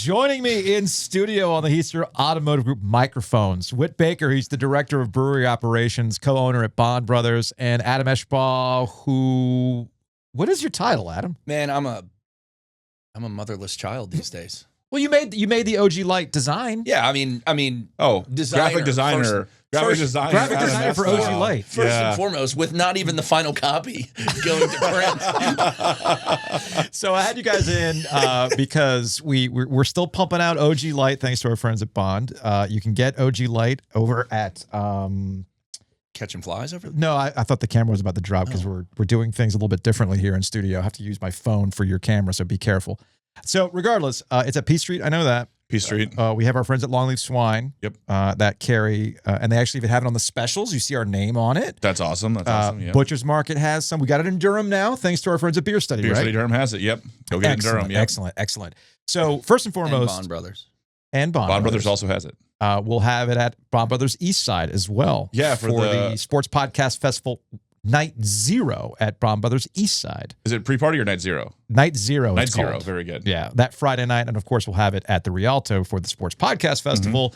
Joining me in studio on the Heister Automotive Group microphones, Whit Baker, he's the director of brewery operations, co-owner at Bond Brothers, and Adam Eshbaugh, who, what is your title, Adam? Man, I'm a motherless child these days. Well, you made the OG Lite design. Yeah, I mean, graphic designer. Graphic designer for OG Lite. First and foremost, with not even the final copy going to print. So I had you guys in because we're still pumping out OG Lite thanks to our friends at Bond. You can get OG Lite over at Catching flies over there? No, I thought the camera was about to drop because we're doing things a little bit differently here in studio. I have to use my phone for your camera, so be careful. So regardless, it's at P Street. I know that. P Street. We have our friends at Longleaf Swine. Yep. That carry, and they actually even have it on the specials. You see our name on it. That's awesome. That's awesome. Yeah. Butcher's Market has some. We got it in Durham now, thanks to our friends at Beer Study, Beer right? Study Durham has it. Yep. Go get it in Durham. Yep. Excellent. So first and foremost, And Bond Brothers. And Bond Brothers also has it. We'll have it at Bond Brothers East Side as well. Yeah, for the Sports Podcast Festival Night Zero at Bond Brothers East Side. Is it pre-party or Night Zero? Night Zero. Night Zero. Very good. Yeah, that Friday night, and of course we'll have it at the Rialto for the Sports Podcast Festival.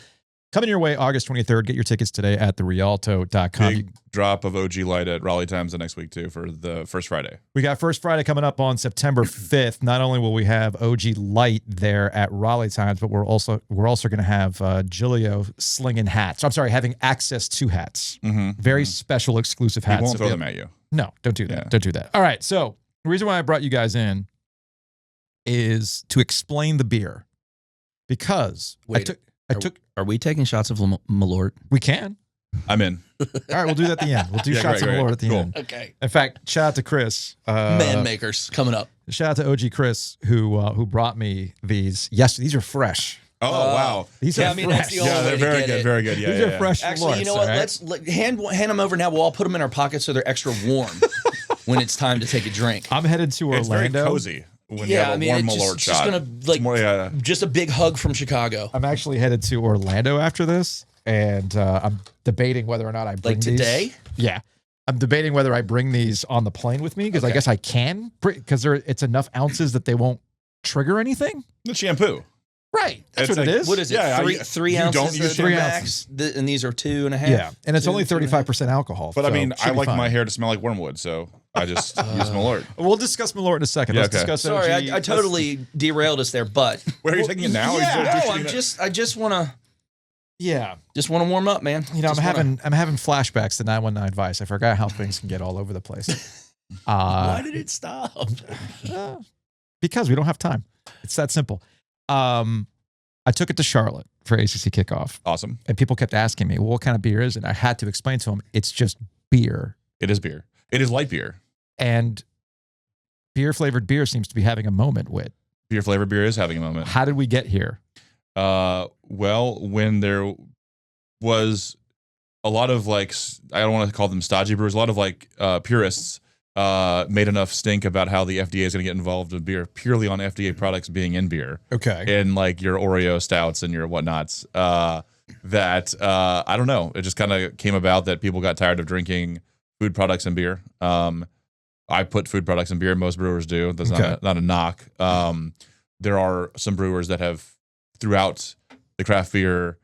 Coming your way August 23rd. Get your tickets today at therialto.com. Big drop of OG Lite at Raleigh Times the next week too for the first Friday. We got First Friday coming up on September 5th. Not only will we have OG Lite there at Raleigh Times, but we're also going to have Giglio slinging hats. I'm sorry, having access to hats. Very special, exclusive hats. He won't throw them at you. No, don't do that. Yeah. Don't do that. All right. So the reason why I brought you guys in is to explain the beer, because Are we taking shots of Malort? We can. I'm in. All right, we'll do that at the end. We'll do shots of Malort at the end. Okay. In fact, shout out to Chris. Man makers coming up. Shout out to OG Chris who brought me these. Yes, these are fresh. Oh, wow. These are fresh. That's the only way they're to very get good. it. Very good. Yeah, These are fresh. Actually, you know what? Right? Let's hand them over now. We'll all put them in our pockets so they're extra warm when it's time to take a drink. I'm headed to It's Orlando. very cozy when you have a warm Malort shot. Just gonna just a big hug from Chicago. I'm actually headed to Orlando after this, and I'm debating whether or not I bring these. Today? Yeah. I'm debating whether I bring these on the plane with me, because I guess I can, because it's enough ounces that they won't trigger anything. The shampoo. Right. That's It's what it like- is. What is it? Yeah, three you ounces? don't use at the 3 max, and these are 2.5. Yeah. And it's Two, only 35% alcohol. But so I mean, should I be like fine. my hair to smell like wormwood, so I just use Malort. We'll discuss Malort in a second. Yeah, Let's okay. discuss Sorry, OG. I totally derailed us there, but Where are you taking it now? I just want to warm up, man. You know, I'm having flashbacks to 919 Vice. I forgot how things can get all over the place. Why did it stop? Because we don't have time. It's that simple. I took it to Charlotte for ACC kickoff, Awesome. and people kept asking me, well, what kind of beer is it? And I had to explain to them, it's just beer. It is beer. It is light beer. And beer-flavored beer seems to be having a moment with. Beer flavored beer is having a moment. How did we get here? Well, when there was a lot of I don't want to call them stodgy brewers, a lot of purists made enough stink about how the FDA is going to get involved in beer purely on FDA products being in beer. Okay. And your Oreo stouts and your whatnots. That I don't know. It just kind of came about that people got tired of drinking food products and beer. I put food products in beer. Most brewers do. That's not a knock. There are some brewers that have, throughout the craft beer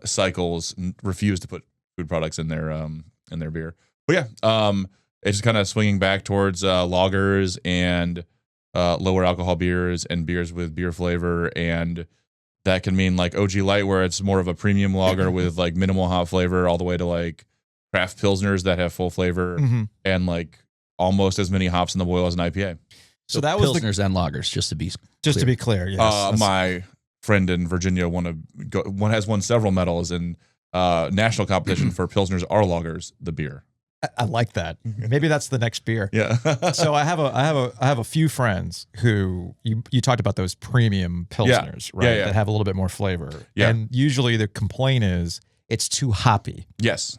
cycles, refused to put food products in their beer. But yeah, it's just kind of swinging back towards lagers and lower alcohol beers and beers with beer flavor, and that can mean OG Lite, where it's more of a premium lager with minimal hop flavor, all the way to craft pilsners that have full flavor and almost as many hops in the boil as an IPA. So that was Pilsners and lagers, just to be clear. Yes. My friend in Virginia has won several medals in national competition for Pilsners are lagers, the beer. I like that. Maybe that's the next beer. Yeah. So I have a few friends who you talked about those premium pilsners, right? Yeah. That have a little bit more flavor. Yeah. And usually the complaint is it's too hoppy. Yes.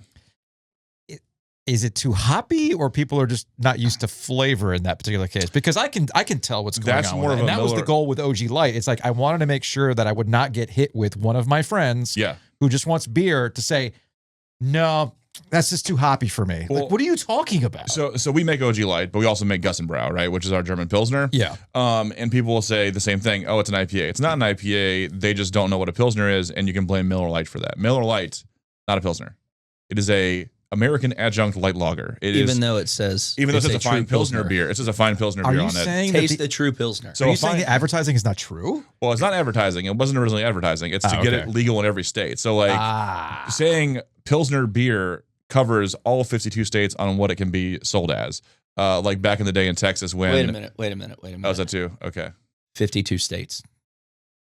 Is it too hoppy, or people are just not used to flavor in that particular case? Because I can tell what's going That's on. more with of it. And a that was the Miller- goal with OG Lite. It's I wanted to make sure that I would not get hit with one of my friends Yeah. who just wants beer to say, no, That's just too hoppy for me. Well, like, what are you talking about? So we make OG Lite, but we also make Gussenbrau, right, which is our German Pilsner. Yeah. And people will say the same thing. Oh, it's an IPA. It's not an IPA. They just don't know what a Pilsner is, and you can blame Miller Lite for that. Miller Lite, not a Pilsner. It is a American adjunct light lager. Even though it says a fine Pilsner beer. It says a fine Pilsner beer on it. Taste the true Pilsner. So are you saying the advertising is not true? Well, it's not advertising. It wasn't originally advertising. It's to get it legal in every state. So like saying Pilsner beer covers all 52 states on what it can be sold as. Like back in the day in Texas when... Wait a minute. Oh, is that too? Okay. 52 states.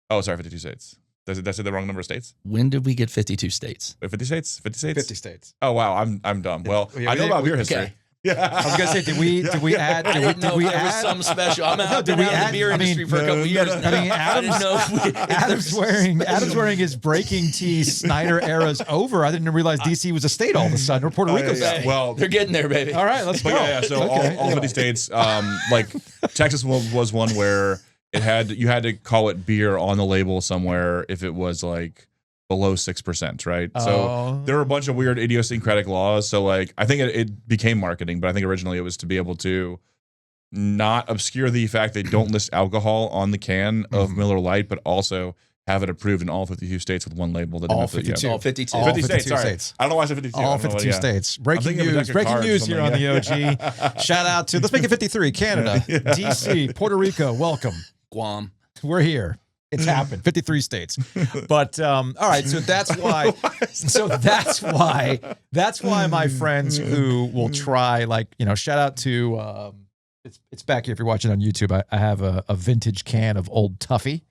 Oh, sorry, 52 states. Did I say the wrong number of states? When did we get 52 states? Wait, 50 states? 50 states? 50 states. Oh, wow, I'm dumb. Well, I know about beer history. Okay. Yeah. I was gonna say, did we add? I didn't know if there was some special. I'm out in the beer industry for a couple years now. I mean, Adam's wearing his Breaking Tea Snyder era's over. I didn't realize DC was a state all of a sudden, or Puerto Rico. Yeah. Well, they're getting there, baby. All right, let's go. Yeah. So all 50 states, like Texas was one where you had to call it beer on the label somewhere if it was like below 6%, right? So there were a bunch of weird idiosyncratic laws. So like I think it became marketing, but I think originally it was to be able to not obscure the fact they don't list alcohol on the can of Miller Lite, but also have it approved in all 52 states with one label. That all 52. All 52. All 50 states. I don't know why I said 52. All 52 states. Breaking news here on the OG. Shout out to, let's make it 53, Canada, DC, Puerto Rico, welcome. Guam. We're here. It's happened. 53 states. But all right, so that's why that's why my friends who will try, like, shout out to it's back here if you're watching on YouTube. I have a vintage can of Old Tuffy.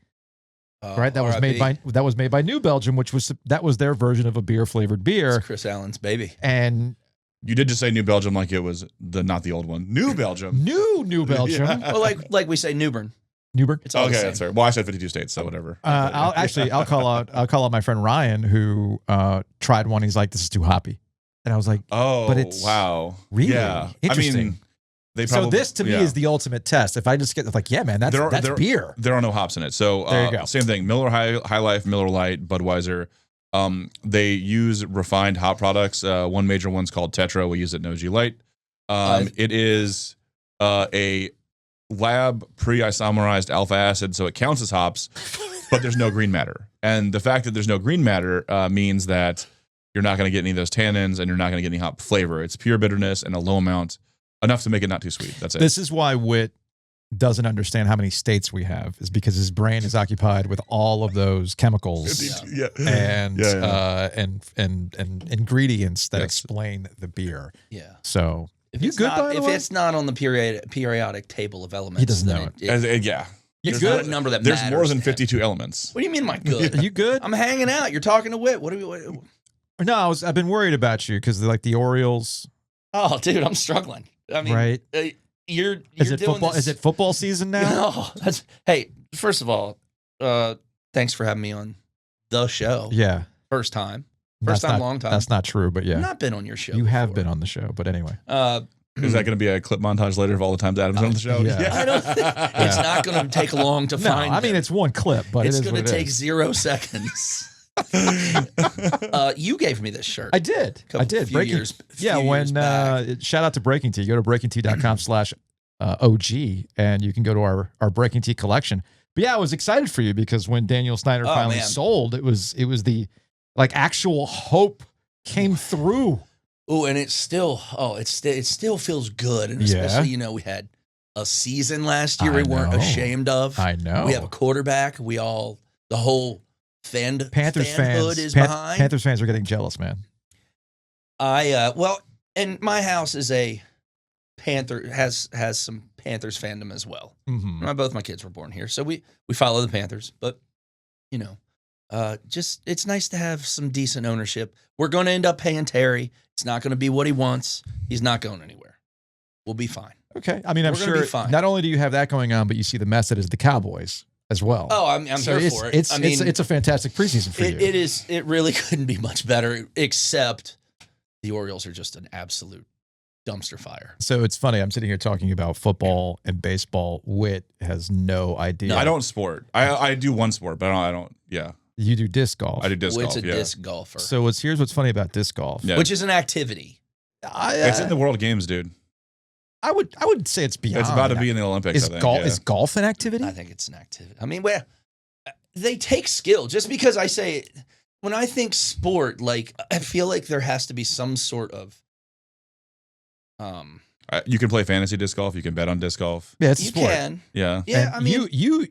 Right? That was made by New Belgium, that was their version of a beer flavored beer. It's Chris Allen's baby. And you did just say New Belgium like it was not the old one. New Belgium. New Belgium. Yeah. Well, like we say Newbern. It's all okay, that's right. Well, I said 52 states, so whatever. I'll call out my friend Ryan who tried one. He's like, this is too hoppy, and I was like, oh, but it's wow, really I interesting. mean, so this to me is the ultimate test. If I just get like, yeah, man, that's beer. There are no hops in it. So there you go. Same thing. Miller High Life, Miller Lite, Budweiser. They use refined hop products. One major one's called Tetra. We use it in OG Lite. It is a lab pre-isomerized alpha acid, so it counts as hops, but there's no green matter. And the fact that there's no green matter means that you're not going to get any of those tannins, and you're not going to get any hop flavor. It's pure bitterness and a low amount, enough to make it not too sweet. That's it. This is why Whit doesn't understand how many states we have, is because his brain is occupied with all of those chemicals and ingredients that explain the beer. Yeah. So if it's not on the periodic table of elements, he doesn't know it. Yeah. There's not a number that there's matters, more than 52 elements. What do you mean, am I good? Are you good? I'm hanging out. You're talking to Whit. What? No, I've been worried about you because like the Orioles. Oh, dude, I'm struggling. I mean, right? You're is it doing football? This... Is it football season now? No, hey, first of all, thanks for having me on the show. Yeah, first time, long time. That's not true, but yeah, I've not been on your show. You have been on the show, but anyway. Is that going to be a clip montage later of all the times Adam's on the show? Yeah. I don't. It's not going to take long to find. I mean, it's one clip, but it's going to take 0 seconds. You gave me this shirt. I did. Breaking shout out to Breaking Tea. Go to breakingtea.com/OG and you can go to our Breaking Tea collection. But yeah, I was excited for you because when Daniel Snyder finally sold, it was the like actual hope came through. Oh, and it still feels good, and especially we had a season last year we weren't ashamed of. I know. We have a quarterback. The whole Panthers fans is behind. Panthers fans are getting jealous, man. And my house is a Panther has some Panthers fandom as well. Mm-hmm. Both my kids were born here, so we follow the Panthers. But just it's nice to have some decent ownership. We're going to end up paying Terry. It's not going to be what he wants. He's not going anywhere. We'll be fine. Okay. I mean, I'm sure not only do you have that going on, but you see the mess that is the Cowboys as well. Oh, I'm here for it. It's a fantastic preseason for you. It is. It really couldn't be much better, except the Orioles are just an absolute dumpster fire. So it's funny. I'm sitting here talking about football and baseball. Whit has no idea. No, I don't sport. I do one sport, but I don't. Yeah. You do disc golf. I do disc Whit's golf. a Yeah. disc golfer, So here's what's funny about disc golf. Yeah. which is an activity. It's in the World Games, dude. I would say it's beyond. It's about to be in the Olympics. Is I think. golf Yeah. is golf an activity? I think it's an activity. I mean, where they take skill. Just because I say, when I think sport, like I feel like there has to be some sort of, You can play fantasy disc golf. You can bet on disc golf. Yeah, it's a you sport. can, Yeah. yeah. And I mean, you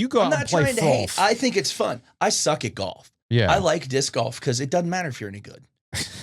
go I'm out not and play trying to hate. golf. I think it's fun. I suck at golf. Yeah. I like disc golf because it doesn't matter if you're any good.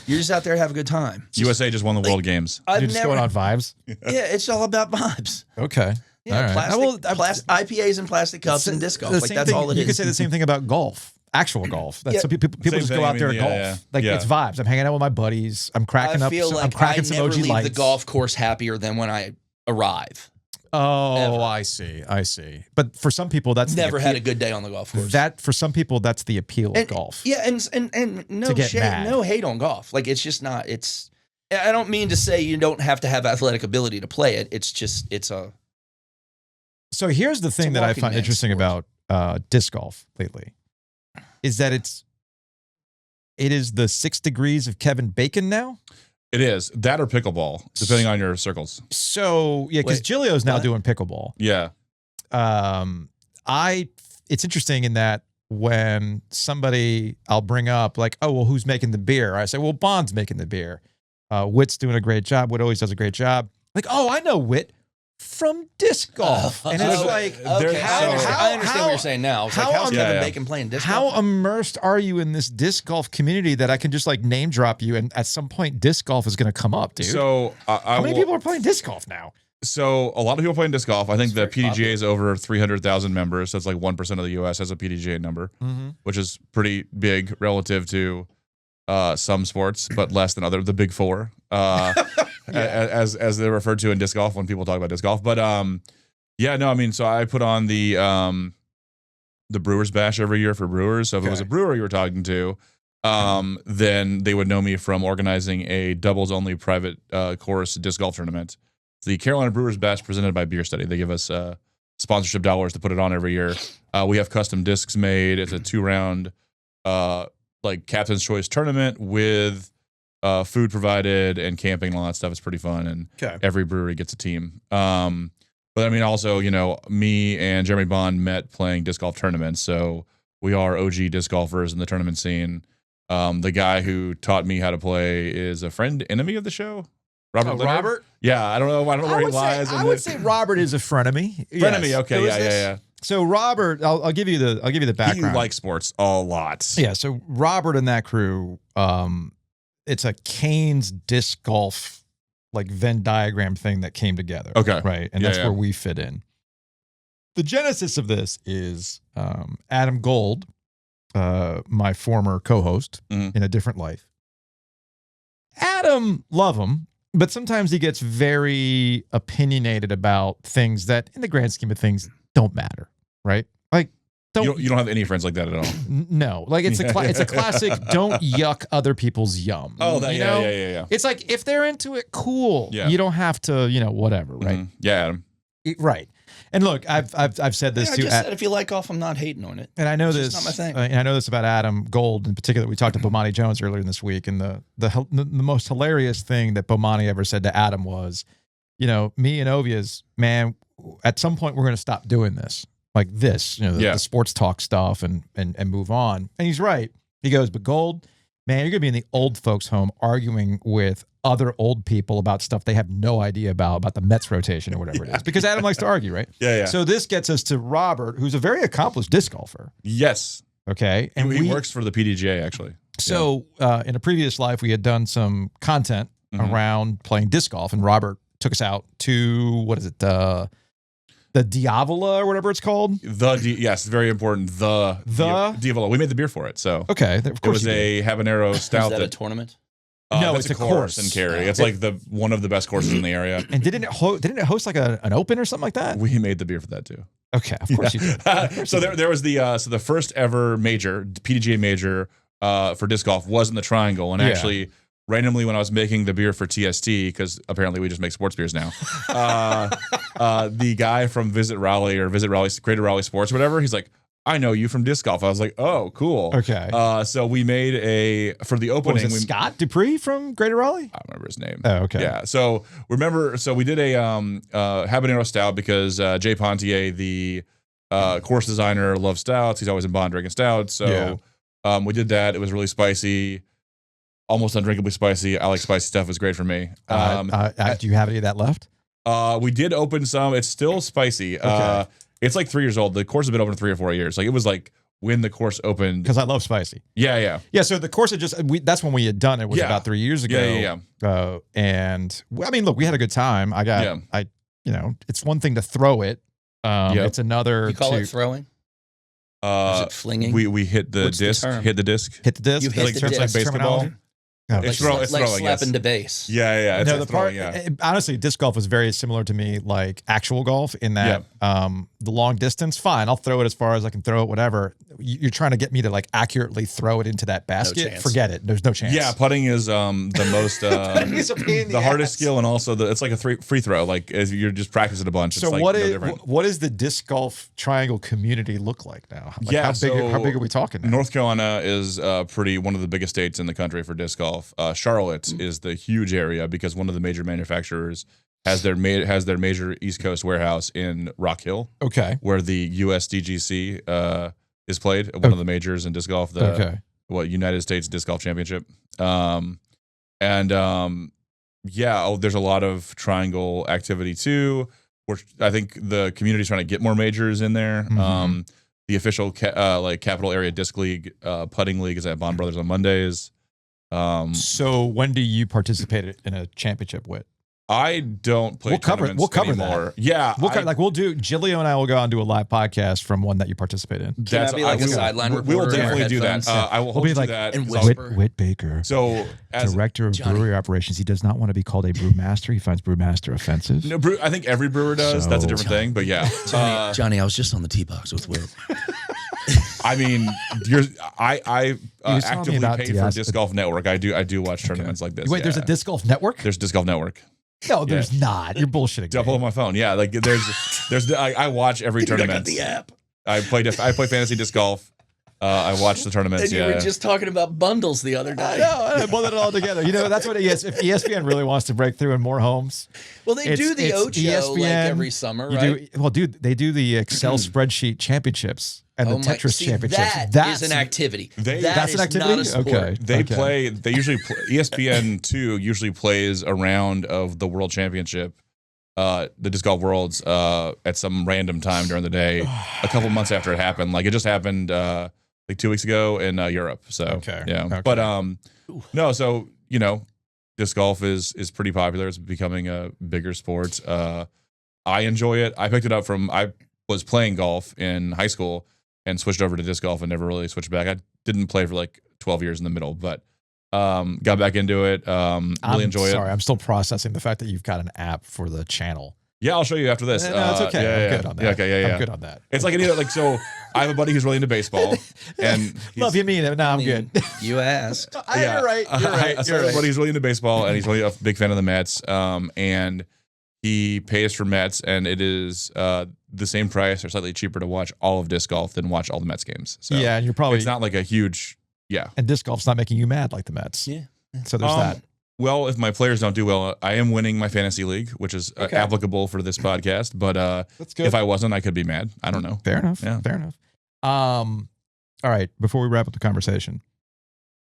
You're just out there to have a good time. USA just won the World Games. I've You're just never. going on vibes. Yeah, it's all about vibes. Okay. Yeah, All right. plastic, IPAs and plastic cups and disc golf. The Like same that's thing- all it you is. could say the same thing about golf. Actual golf. That's Yeah. so people Same just thing, go I out there mean, to golf. yeah. Like Yeah. it's vibes. I'm hanging out with my buddies. I'm cracking I up. feel I'm like cracking I some never OG leave lights. the golf course happier than when I arrive. Oh, Ever. I see. I see. But for some people, that's Never the had a good day on the golf course. that. For some people, that's the appeal of And- golf. Yeah, and no To get shade, mad. no hate on golf. Like it's just not. It's. I don't mean to say you don't have to have athletic ability to play it. It's just it's a. So here's the thing that I walking find man's interesting sport. about disc golf lately, is that it is the 6 degrees of Kevin Bacon now. It is that or pickleball, depending on your circles. So yeah, because Wait, Gilio's now what? doing pickleball. Yeah. It's interesting in that when somebody I'll bring up like, oh well, who's making the beer? I say, well, Bond's making the beer. Whit's doing a great job. Whit always does a great job. Like, oh, I know Whit from disc golf, and it's Oh, like, okay, I understand what you're saying now. It's like, how- how's Yeah, Kevin yeah. Bacon playing disc how golf? immersed are you in this disc golf community that I can just like name drop you, and at some point, disc golf is going to come up, dude. So How many people are playing disc golf now? So a lot of people playing disc golf. I think the It's very PDGA is over 300,000 members. That's like 1% of the U.S. has a PDGA number, which is pretty big relative to some sports, but less than the big four, as they're referred to in disc golf when people talk about disc golf. But yeah, no, I mean, so I put on the Brewers Bash every year for brewers. So if it was a brewer you were talking to, then they would know me from organizing a doubles only private course disc golf tournament. The Carolina Brewers Bash presented by Beer Study. They give us sponsorship dollars to put it on every year. We have custom discs made. It's a 2-round like captain's choice tournament with food provided and camping and all that stuff. It's pretty fun, and every brewery gets a team. But I mean, also, you know, me and Jeremy Bond met playing disc golf tournaments, so we are OG disc golfers in the tournament scene. The guy who taught me how to play is a friend, enemy of the show. Robert Leonard? Robert? Yeah, I don't know where he lies. I would say Robert is a frenemy. Frenemy. Yes. Okay, Who is yeah. this? So Robert, I'll give you the He background. likes sports a lot. Yeah, so Robert and that crew, it's a Canes disc golf like Venn diagram thing that came together. Okay. Right. And Yeah, that's yeah. where we fit in. The genesis of this is Adam Gold, my former co-host Mhm. in a different life. Adam, love him, but sometimes he gets very opinionated about things that in the grand scheme of things don't matter. Right. Like, You don't have any friends like that at all. no, like it's it's a classic. Don't yuck other people's yum. Oh, that, you yeah, know? yeah. It's like if they're into it, cool. Yeah. You don't have to, whatever, right? Mhm. Yeah, Adam. Right. And look, I've said this Yeah, I too, just said if you like golf, I'm not hating on it. and I know it's this. just not my thing. And I know this about Adam Gold in particular. We talked to Bomani Jones earlier in this week, and the most hilarious thing that Bomani ever said to Adam was, me and Ovies, man, at some point we're going to stop doing this. Like this, the sports talk stuff and move on. And he's right. He goes, but Gold, man, you're going to be in the old folks' home arguing with other old people about stuff they have no idea about the Mets rotation or whatever it is. Because Adam likes to argue, right? Yeah. So this gets us to Robert, who's a very accomplished disc golfer. Yes. Okay. And he works for the PDGA, actually. So in a previous life, we had done some content around playing disc golf, and Robert took us out to, what is it, the Diavola or whatever it's called. Yes, very important. The Diavola. We made the beer for it. So Okay, of it course was a habanero stout. Is that a tournament? No, that's it's a course. in Cary. It's like one of the best courses in the area. And didn't it host like an open or something like that? We made the beer for that too. Okay, of course you did. So there was the first ever major PDGA major for disc golf was in the Triangle, and actually randomly when I was making the beer for TST, because apparently we just make sports beers now, the guy from Visit Raleigh created Raleigh Sports or whatever, he's like, I know you from disc golf. I was like, oh, cool. Okay. So we made for the What opening. was it, Scott Dupree from Greater Raleigh? I don't remember his name. Oh, okay. Yeah. So we did a habanero stout because Jay Pontier, the course designer, loves stouts. He's always in Bond drinking stouts. So we did that. It was really spicy, almost undrinkably spicy. I like spicy stuff. It was great for me. Do you have any of that left? We did open some. It's still spicy. Okay. It's like 3 years old. The course has been open 3 or 4 years. Like it was like when the course opened. Because I love spicy. Yeah. Yeah, so the course that's when we had done it was Yeah. about 3 years ago. Yeah. And I mean, look, we had a good time. It's one thing to throw it. It's another You call to it throwing? Is it flinging? We hit the What's the disc. term? Hit the disc. hit the disc. You hit like the terms like disc. basketball. Terminology? No, It's like, throwing, like yes. slapping the base. Yeah. It's no, like the part. throwing, Honestly, disc golf was very similar to me, like actual golf, in that the long distance. Fine, I'll throw it as far as I can throw it. Whatever. You're trying to get me to like accurately throw it into that basket. chance. Forget it. There's no chance. Yeah, putting is the most It's a pain in the hardest ass. skill, and also it's like a free throw. Like as you're just practicing a bunch. So it's like what no is different. what is the disc golf triangle community look like now? Like Yeah, how big are we talking now? North Carolina is one of the biggest states in the country for disc golf. Charlotte is the huge area because one of the major manufacturers has their major East Coast warehouse in Rock Hill, Okay. where the USDGC is played, one of the majors in disc golf, the United States Disc Golf Championship. There's a lot of triangle activity too. I think the community's trying to get more majors in there. Mhm. The official Capital Area Disc League putting league is at Bond Brothers on Mondays. So when do you participate in a championship with? I don't play. We'll cover anymore. that. Yeah, We'll do. Gilio and I will go out and do a live podcast from one that you participate in. Can that be like a sideline we will reporter in our definitely do that. headphones? I will We'll hold be you to like- that. and 'cause I'll- whisper. Whit Baker, So as director of Johnny. brewery operations, he does not want to be called a brewmaster. He finds brewmaster offensive. no, I think every brewer does. That's a different thing. But yeah, Johnny, I was just on the tee box with Whit. I mean, I was telling me actively about pay for Disc Golf Network. I do watch tournaments like this. Wait, there's a disc golf network? There's Disc Golf Network. No, there's not. You're bullshitting. Double on my phone. Yeah, like there's I watch every I tournament. got the app. I play fantasy disc golf. I watch the tournaments. And you were just talking about bundles the other day. I boiled it all together. You know, that's what if ESPN really wants to break through in more homes. Well, they do the it's Ocho like ESPN, every summer, You right? they do the Excel spreadsheet championships and the Tetris championships. That is an activity. That's an activity? Not a sport. Okay. They usually ESPN 2 usually plays a round of the World Championship, the Disc Golf Worlds, at some random time during the day, a couple months after it happened. Like it just happened like 2 weeks ago in Europe. So yeah. Okay. But no, so disc golf is pretty popular. It's becoming a bigger sport. I enjoy it. I picked it up I was playing golf in high school and switched over to disc golf and never really switched back. I didn't play for like 12 years in the middle, but got back into it. Really enjoy it. Sorry, I'm still processing the fact that you've got an app for the channel. Yeah, I'll show you after this. No, it's okay. Yeah, I'm good on that. Yeah, okay, yeah. I'm good on that. It's like so I have a buddy who's really into baseball, and Love you mean it. No, I'm good. You asked. You're right. You're right. So I have a buddy who's really into baseball, and he's really a big fan of the Mets. And he pays for Mets, and it is the same price or slightly cheaper to watch all of disc golf than watch all the Mets games. So Yeah, and you're probably it's not like a huge and disc golf's not making you mad like the Mets. Yeah. So there's that. Well, if my players don't do well, I am winning my fantasy league, which is applicable for this podcast. But That's good. if I wasn't, I could be mad. I don't know. Fair enough. Yeah. Fair enough. All right. Before we wrap up the conversation,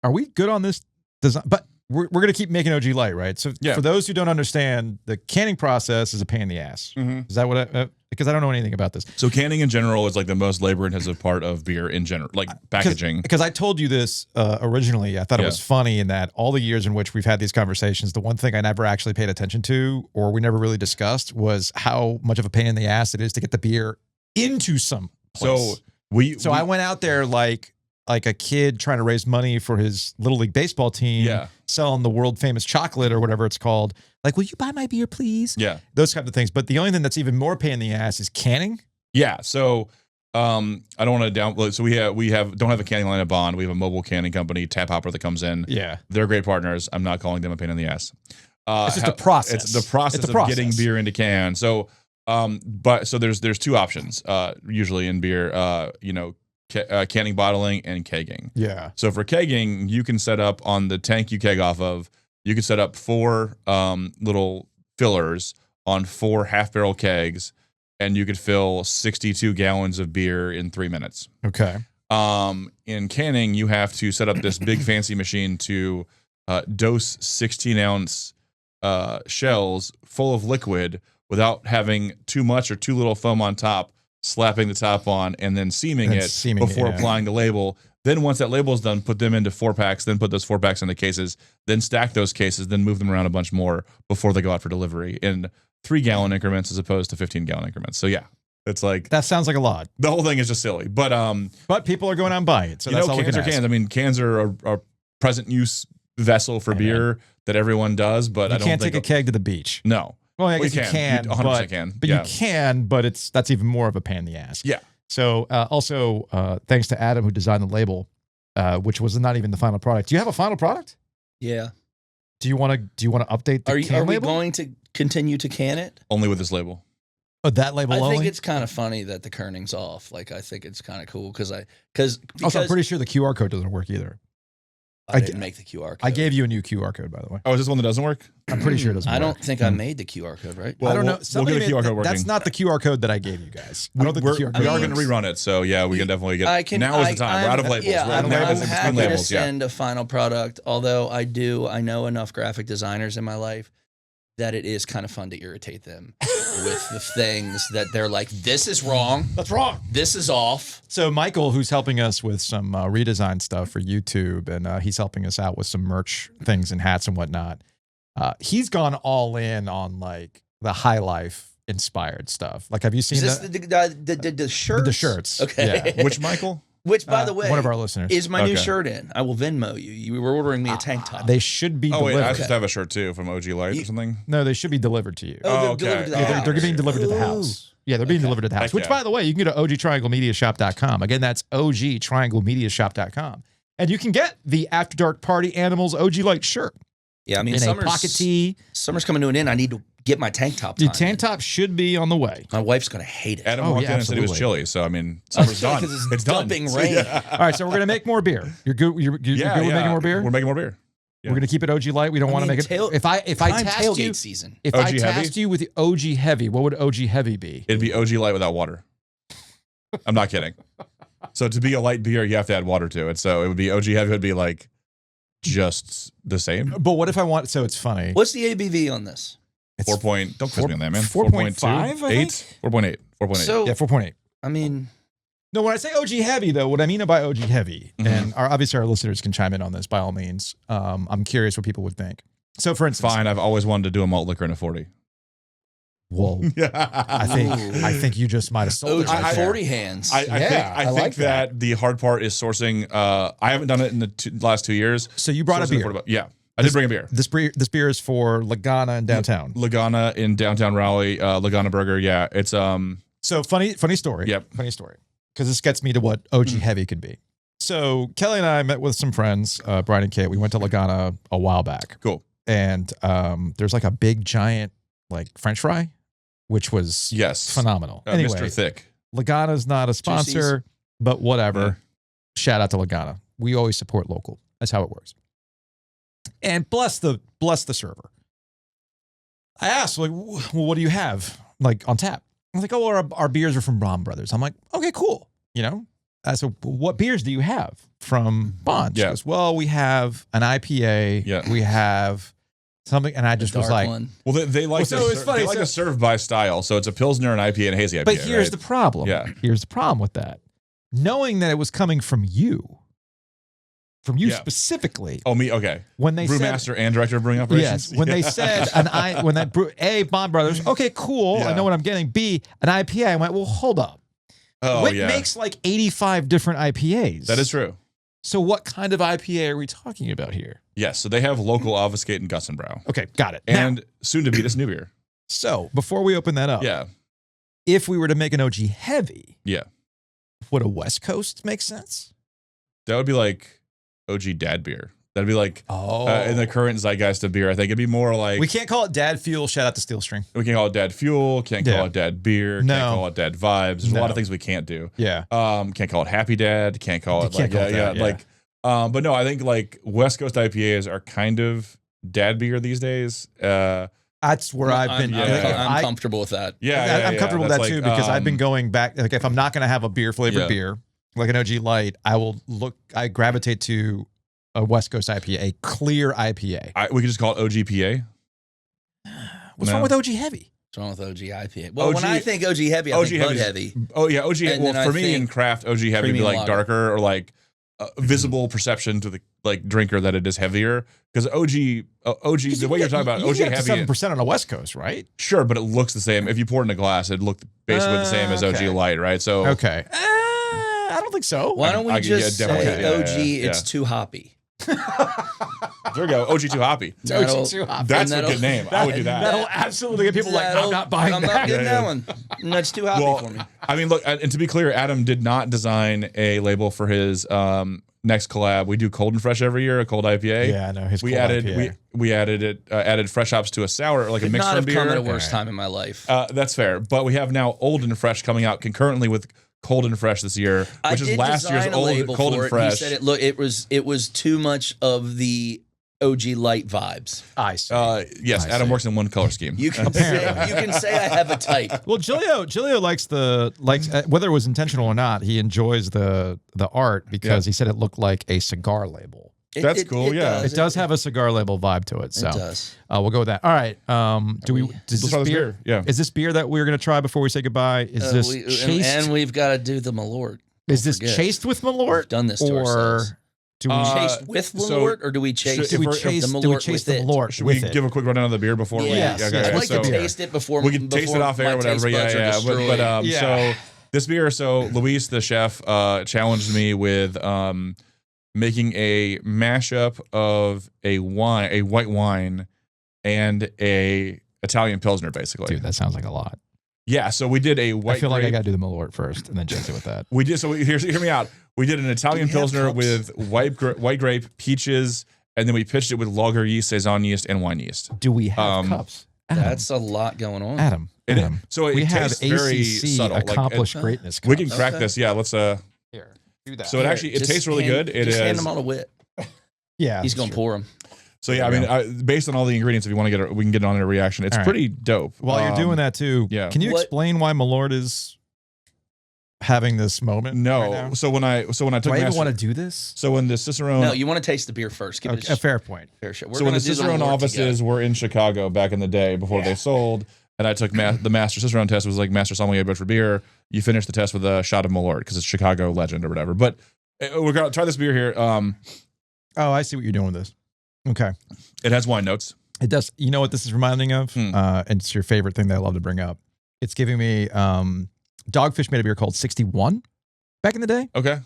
are we good on this design? But we're going to keep making OG Lite, right? So for those who don't understand, the canning process is a pain in the ass. Mm-hmm. Is that what? Because I don't know anything about this. So canning in general is like the most labor-intensive part of beer in general, like packaging. Because I told you this originally. I thought it was funny in that all the years in which we've had these conversations, the one thing I never actually paid attention to or we never really discussed was how much of a pain in the ass it is to get the beer into some place. So I went out there like a kid trying to raise money for his Little League baseball team, selling the world famous chocolate or whatever it's called. Like, will you buy my beer, please? Yeah. Those kind of things. But the only thing that's even more pain in the ass is canning. Yeah. So I don't want to downplay. So don't have a canning line at Bond. We have a mobile canning company, Tap Hopper, that comes in. Yeah. They're great partners. I'm not calling them a pain in the ass. It's just a process. It's the process of getting beer into can. So, so there's two options usually in beer. canning, bottling, and kegging. Yeah. So for kegging, you can set up on the tank you keg off of, you can set up 4 little fillers on 4 half-barrel kegs, and you could fill 62 gallons of beer in 3 minutes. Okay. In canning, you have to set up this big fancy machine to dose 16-ounce shells full of liquid without having too much or too little foam on top, slapping the top on, and then seaming it before applying the label. Then once that label is done, put them into 4-packs, then put those 4-packs into cases, then stack those cases, then move them around a bunch more before they go out for delivery in 3-gallon increments as opposed to 15-gallon increments. So yeah, it's like that sounds like a lot. The whole thing is just silly, but people are going out and buying it. So that's all cans are cans. I mean, cans are a present use vessel for beer that everyone does, but I don't can't take a keg to the beach. No. Well, I guess you can. 100% can. But you can, but that's even more of a pain in the ass. Yeah. So also, thanks to Adam who designed the label, which was not even the final product. Do you have a final product? Yeah. Do you want to update the can label? Are we going to continue to can it? Only with this label. Oh, that label only? I think it's kind of funny that the kerning's off. Like, I think it's kind of cool because also, I'm pretty sure the QR code doesn't work either. I didn't make the QR code. I gave you a new QR code, by the way. Oh, is this one that doesn't work? I'm pretty sure it doesn't work. I don't think I made the QR code, right? Well, I don't know. We'll get the QR code working. That's not the QR code that I gave you guys. We are going to rerun it, so yeah, we can definitely get it. Now is the time. We're out of labels. Yeah, I'm happy to labels, send a final product, although I know enough graphic designers in my life that it is kind of fun to irritate them with the things that they're like, this is wrong. That's wrong. This is off. So Michael, who's helping us with some redesign stuff for YouTube, and he's helping us out with some merch things and hats and whatnot. He's gone all in on like the High Life inspired stuff. Like, have you seen the shirts? The shirts. Okay. Yeah. Which Michael? Which, by the way, one of our listeners is my new shirt in. I will Venmo you. You were ordering me a tank top. They should be delivered. Wait, I just have a shirt too from OG Lite or something. No, they should be delivered to you. Oh, they're delivered to the house. They're being delivered to the house. Yeah, they're being delivered to the house. Which, by the way, you can go to ogtrianglemediashop.com. Again, that's ogtrianglemediashop.com. And you can get the After Dark Party Animals OG Lite shirt. Yeah, I mean, in a pocket tee. Summer's coming to an end. I need to get my tank top. The tank top should be on the way. My wife's going to hate it. Adam walked in and said it was chilly. So, I mean, summer's done. It's dumping rain. Yeah. All right, so we're going to make more beer. You're good with making more beer? We're making more beer. Yeah. We're going to keep it OG Light. We don't want to make it. If I tasked you, season. If I tasked you with the OG Heavy, what would OG Heavy be? It'd be OG Light without water. I'm not kidding. So to be a light beer, you have to add water to it. So it would be OG Heavy would be like just the same. But what if I want? So it's funny. What's the ABV on this? It's 4 point. Don't quiz me on that, man. 4.5, 8, 4.8, 4.8. So, yeah, 4.8. I mean, no. When I say OG Heavy, though, what I mean by OG Heavy, and obviously our listeners can chime in on this by all means. I'm curious what people would think. So, for instance, fine. I've always wanted to do a malt liquor in a 40. Whoa! I think you just might have sold it. OG 40 hands. I think that the hard part is sourcing. I haven't done it in the last 2 years. So you brought a beer. Yeah. I did bring a beer. This beer is for Lagana in downtown. Lagana in downtown Raleigh. Lagana Burger. Yeah, it's So funny story. Yep. Funny story. Because this gets me to what OG Heavy could be. So Kelly and I met with some friends, Brian and Kate. We went to Lagana a while back. Cool. And there's like a big giant like French fry, which was phenomenal. Anyway, Mr. Thick. Lagana's not a sponsor, but whatever. Yeah. Shout out to Lagana. We always support local. That's how it works. And bless the server. I asked, like, well, what do you have like on tap? I was like, oh, well, our beers are from Bond Brothers. I'm like, okay, cool. You know, so what beers do you have from Bond? She goes, well, we have an IPA. Yeah. We have something, and I just was like, well, they like to serve by style. So it's a Pilsner, an IPA, and a hazy IPA. But here's the problem. Yeah. Here's the problem with that. Knowing that it was coming from you specifically. Oh, me? Okay. When they Brewmaster and director of brewing operations? Yes. When they said Bond Brothers, okay, cool. I know what I'm getting. B, an IPA. I went, well, hold up. Whit makes like 85 different IPAs. That is true. So what kind of IPA are we talking about here? Yes. So they have local Obfuscate and Gussenbrow. Okay, got it. And soon to be this new beer. So before we open that up, if we were to make an OG Heavy, would a West Coast make sense? That would be like OG Dad beer. That'd be like in the current zeitgeist of beer. I think it'd be more like We can't call it Dad Fuel. Shout out to Steel String. we can't call it Dad Fuel. Can't call it Dad Beer. No. Can't call it Dad Vibes. There's a lot of things we can't do. Yeah. Can't call it Happy Dad. Can't call it Can't like call it that, like. But no, I think like West Coast IPAs are kind of dad beer these days. That's where I've been. I'm comfortable with that. I'm comfortable with that That's too like, because I've been going back. Like if I'm not going to have a beer flavored beer, like an OG Light, I gravitate to a West Coast IPA, a clear IPA. We could just call it OGPA. What's wrong with OG Heavy? What's wrong with OG IPA? Well, when I think OG Heavy, I think Bud Heavy. Oh yeah, OG. And well, for me in craft, OG Heavy would be like darker or like visible perception to the like drinker that it is heavier. Because OG, the way you're talking about OG Heavy, 7% on the West Coast, right? Sure, but it looks the same. If you pour it in a glass, it looked basically the same as OG Light, right? So okay, I don't think so. Why don't we just say OG? It's too hoppy. There we go. OG Too Hoppy. OG Too Hoppy. That's a good name. I would do that. That'll absolutely get people like, I'm not buying that. I'm not getting that one. That's too hoppy for me. I mean, look, and to be clear, Adam did not design a label for his next collab. We do Cold and Fresh every year, a cold IPA. Yeah, I know. His we cold added IPA. we added fresh hops to a sour, like a mixed Could not have beer. come at a worse time in my life. That's fair. But we have now Old and Fresh coming out concurrently with Cold and Fresh this year, which is last year's Cold and Fresh. You said it was too much of the OG Light vibes. I see. Yes, Adam works in one color scheme. You can say I have a type. Well, Gilio likes whether it was intentional or not. He enjoys the art because he said it looked like a cigar label. That's cool. It does have a cigar label vibe to it. So it does. We'll go with that. All right. Does this beer? Yeah. Is this beer that we're gonna try before we say goodbye? Is this chased? And we've got to do the Malort. Is this chased with Malort? We've done this to ourselves. Do we chase with Malort, or do we chase? Do we chase the Malort? Should we give a quick rundown of the beer before we? Yes. I'd like to taste it before we can taste it off air or whatever. So this beer. So Luis, the chef, challenged me with making a mashup of a white wine, and a Italian Pilsner, basically. Dude, that sounds like a lot. Yeah, so we did a white. I feel like I got to do the Malort first, and then chase it with that. We did. So hear me out. We did an Italian Pilsner with white grape, peaches, and then we pitched it with lager yeast, saison yeast, and wine yeast. Do we have cups? Adam, that's a lot going on. Adam. So we have tastes very subtle. Accomplished greatness cups. We can crack this. Yeah, let's. Here, do that. So it tastes really good. It is. Hand them on a Whit. Yeah, he's gonna pour them. So yeah, I mean, based on all the ingredients, if you want to we can get it on a reaction. It's pretty dope. While you're doing that too, can you explain why Malort is having this moment? No. Right now? So when I took, do I even want to do this? So when the Cicerone, no, you want to taste the beer first. Give it a fair point. Fair shit. So when the Cicerone offices were in Chicago back in the day before they sold, and I took the Master Cicerone test, was like Master Sommelier but for beer. You finish the test with a shot of Malort because it's Chicago legend or whatever. But we're gonna try this beer here. Oh, I see what you're doing with this. Okay. It has wine notes. It does. You know what this is reminding of? And it's your favorite thing that I love to bring up. It's giving me Dogfish made a beer called 61 back in the day. Okay.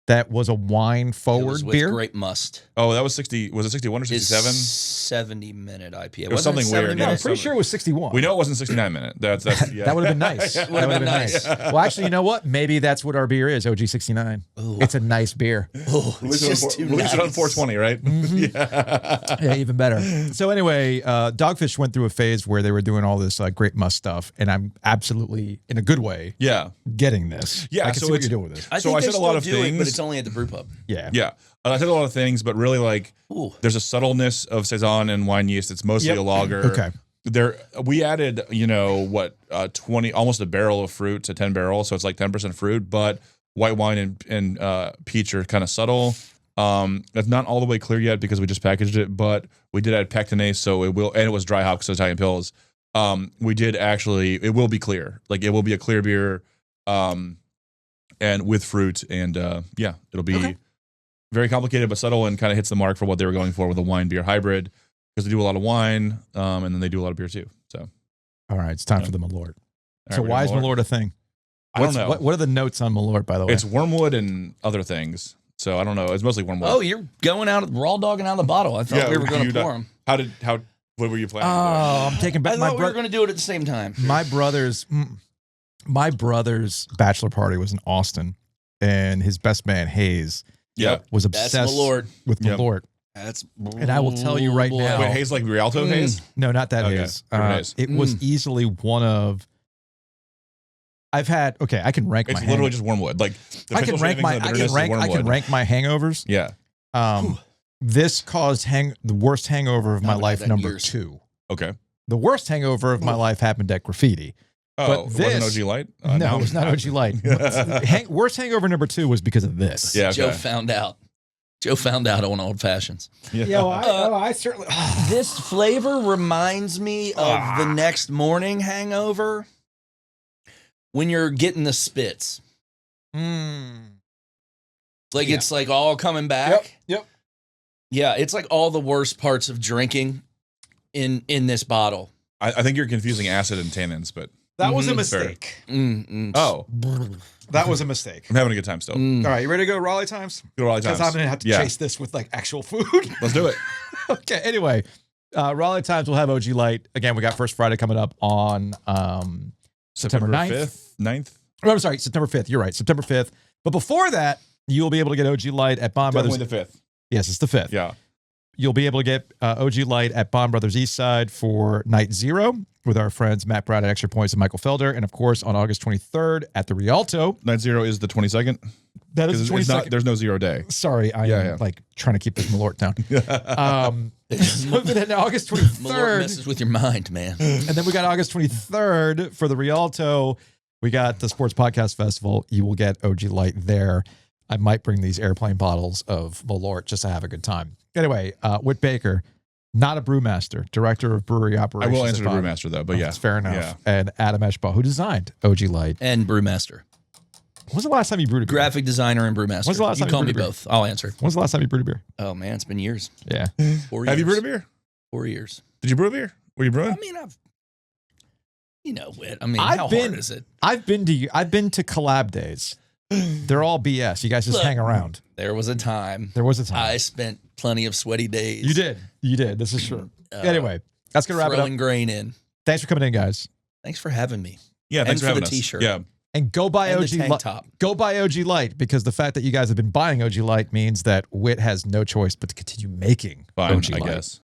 That was a wine forward beer. Grape must. Oh, that was 60. Was it 61 or 67? 70-minute IPA. It was something weird. No, I'm pretty sure it was 61. We know it wasn't 69-minute. That's yeah. That would have been nice. That would have been nice. Well, actually, you know what? Maybe that's what our beer is. OG 69. Ooh. It's a nice beer. Oh, it's just too nice. Release it on 420, right? Mm-hmm. Yeah, even better. So anyway, Dogfish went through a phase where they were doing all this grape must stuff, and I'm absolutely, in a good way, getting this. Yeah, I can see what you're doing with this. I think I said a lot of things, but it's only at the brew pub. Yeah. Yeah. I said a lot of things, but really there's a subtleness of Saison and wine yeast. It's mostly a lager. Okay. We added, 20, almost a barrel of fruit to 10 barrels. So it's like 10% fruit, but white wine and peach are kind of subtle. It's not all the way clear yet because we just packaged it, but we did add pectinase. So it will, and it was dry hop because Italian pills. We did actually, it will be clear. Like it will be a clear beer, and with fruit and, it'll be very complicated but subtle and kind of hits the mark for what they were going for with a wine beer hybrid because they do a lot of wine and then they do a lot of beer too. So, all right, it's time for the Malort. Right, so why is Malort a thing? I don't know. What are the notes on Malort, by the way? It's wormwood and other things. So I don't know. It's mostly wormwood. Oh, you're going out raw dogging out of the bottle. I thought we were going to pour them. What were you planning? Oh, I'm taking back. I thought we were going to do it at the same time. My brother's bachelor party was in Austin, and his best man Hayes was obsessed with Malort. And I will tell you right now. Wait, haze like Rialto haze? No, not that Okay. haze. Different haze. It was easily one of. I've had. Okay, I can rank It's my. literally just wormwood. Like I can rank my. I can rank my hangovers. Yeah. This caused the worst hangover of my life, number years. 2. Okay. The worst hangover of my life happened at Graffiti. Oh, But it wasn't this- OG Lite? No, it was not OG Lite. Worst hangover number 2 was because of this. Yeah, okay. Joe found out. Joe found out on Old Fashions. Yeah, well, I certainly. This flavor reminds me of the next morning hangover when you're getting the spits. Like it's like all coming back. Yep. Yeah, it's like all the worst parts of drinking in this bottle. I think you're confusing acid and tannins, but That was a mistake. oh, That was a mistake. I'm having a good time still. All right, you ready to go Raleigh Times? Good Raleigh Times. Because I'm going to have to chase this with like actual food. Let's do it. Okay, anyway, Raleigh Times will have OG Lite. Again, we got First Friday coming up on September 9th. 5th, 9th. Oh, I'm sorry, September 5th. You're right, September 5th. But before that, you'll be able to get OG Lite at Bond Brothers. Definitely the 5th. Yes, it's the 5th. Yeah. You'll be able to get OG Lite at Bond Brothers East Side for Night 0 with our friends Matt Brown at Extra Points and Michael Felder. And of course, on August 23rd at the Rialto. Night 0 is the 22nd. That is the 22nd. There's no 0 day. Sorry, I am like trying to keep this Malort down. So then August Malort 23rd. messes with your mind, man. And then we got August 23rd for the Rialto. We got the Sports Podcast Festival. You will get OG Lite there. I might bring these airplane bottles of Malort just to have a good time. Anyway, Whit Baker, not a brewmaster, director of brewery I operations. will answer the brewmaster though, but yeah. That's fair enough. Yeah. And Adam Eshbaugh, who designed OG Lite. And brewmaster. When's the last time you brewed a beer? Graphic designer and brewmaster. When's the last you time call you me brewed a beer? both. I'll answer. When's the last time you brewed a beer? Oh, man, it's been years. Yeah. 4 years. Have you brewed a beer? 4 years. Did you brew a beer? Were you brewing? I mean, Whit. I mean, how hard is it? I've been to collab days. They're all BS. You guys just Look, hang around. There was a time. There was a time. I spent plenty of sweaty days. You did. You did. This is true. Anyway, that's going to wrap it Throwing up. grain in. Thanks for coming in, guys. Thanks for having me. Yeah, thanks And for having the us. t-shirt. Yeah. And go buy And the OG tank Lite. top. Go buy OG Lite because the fact that you guys have been buying OG Lite means that Whit has no choice but to continue making Fine, OG I Lite. guess.